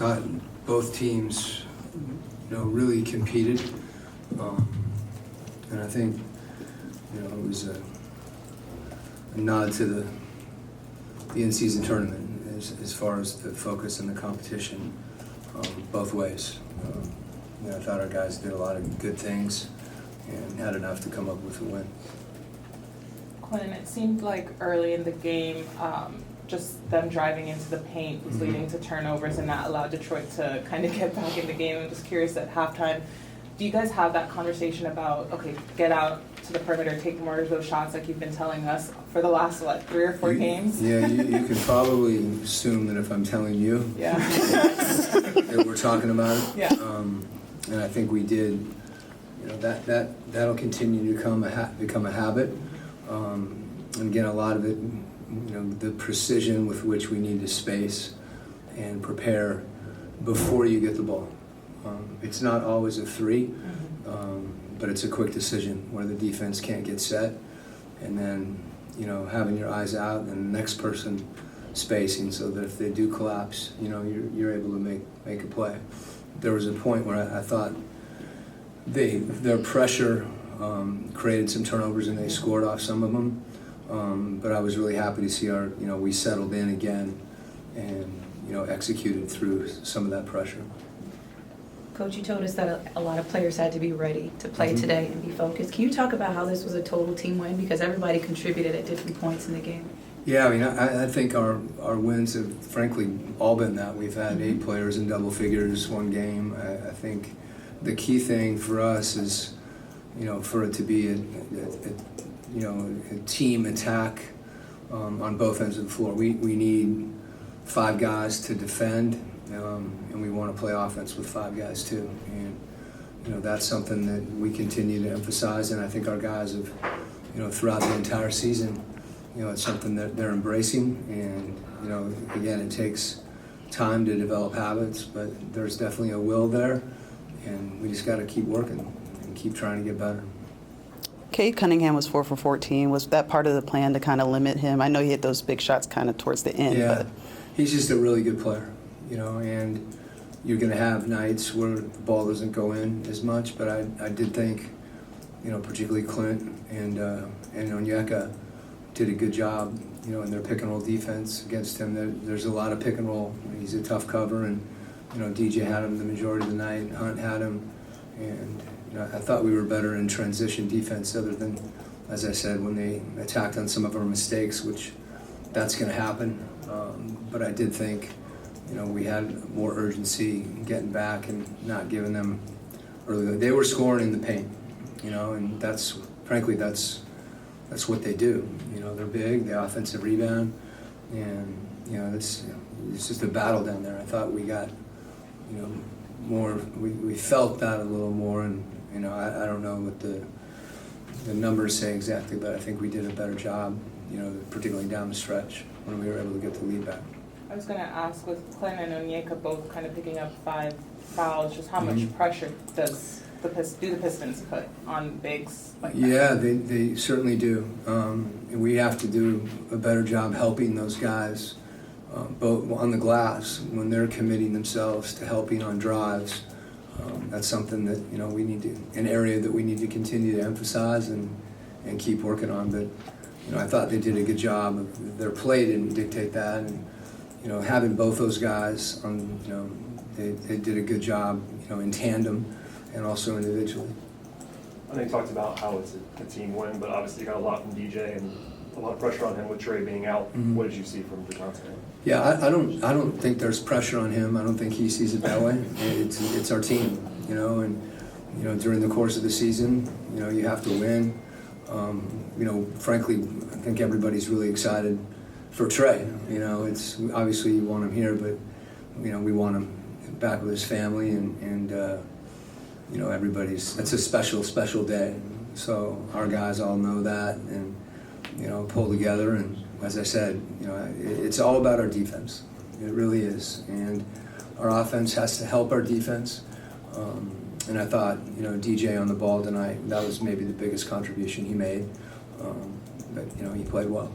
thought both teams, really competed, and I think, it was a nod to the in-season tournament as far as the focus and the competition, both ways. I thought our guys did a lot of good things and had enough to come up with a win. Quin, it seemed like early in the game, just them driving into the paint was leading to turnovers, and that allowed Detroit to kind of get back in the game. I'm just curious, at halftime, do you guys have that conversation about, okay, get out to the perimeter, take more of those shots like you've been telling us for the last, 3 or 4 games? Yeah, you can probably assume that if I'm telling you that we're talking about it. Yeah. And I think we did. That'll continue to become a habit. And again, a lot of it, the precision with which we need to space and prepare before you get the ball. It's not always a 3, but it's a quick decision where the defense can't get set, and then having your eyes out and the next person spacing so that if they do collapse, you're able to make a play. There was a point where I thought their pressure created some turnovers and they scored off some of them. But I was really happy to see we settled in again and, executed through some of that pressure. Coach, you told us that a lot of players had to be ready to play today and be focused. Can you talk about how this was a total team win? Because everybody contributed at different points in the game. Yeah, I think our wins have, frankly, all been that. We've had 8 players in double figures one game. I think the key thing for us is, for it to be a team attack on both ends of the floor. We need 5 guys to defend, and we want to play offense with 5 guys too. And that's something that we continue to emphasize, and I think our guys have, throughout the entire season, it's something that they're embracing. And again, it takes time to develop habits, but there's definitely a will there, and we just got to keep working and keep trying to get better. Cade Cunningham was 4 for 14. Was that part of the plan to kind of limit him? I know he hit those big shots kind of towards the end. Yeah, but he's just a really good player, and you're going to have nights where the ball doesn't go in as much, but I did think, particularly Clint and Onyeka did a good job, in their pick and roll defense against him. There's a lot of pick and roll. He's a tough cover, and, DJ had him the majority of the night, and Hunt had him, and I thought we were better in transition defense other than, as I said, when they attacked on some of our mistakes, which that's going to happen. But I did think, we had more urgency getting back and not giving them early. They were scoring in the paint, and that's what they do. They're big, the offensive rebound, and, it's just a battle down there. I thought we got, more, we felt that a little more, and, I don't know what the numbers say exactly, but I think we did a better job, particularly down the stretch when we were able to get the lead back. I was going to ask, with Quin and Onyeka both kind of picking up 5 fouls, just how much pressure does the Pistons put on bigs like that? Yeah, they certainly do. We have to do a better job helping those guys, both on the glass when they're committing themselves to helping on drives. That's something that we need to, an area that we need to continue to emphasize and keep working on. But I thought they did a good job. Their play didn't dictate that, and having both those guys on, they did a good job, in tandem and also individually. I know you talked about how it's a team win, but obviously you got a lot from DJ and a lot of pressure on him with Trey being out. What did you see from DeJounte? Yeah, I don't think there's pressure on him. I don't think he sees it that way. It's our team, and during the course of the season, you have to win. Frankly, I think everybody's really excited for Trey. It's obviously you want him here, but we want him back with his family, and everybody's. It's a special day. So our guys all know that, and pull together. And as I said, it's all about our defense. It really is, and our offense has to help our defense. And I thought, DJ on the ball tonight, that was maybe the biggest contribution he made. But he played well.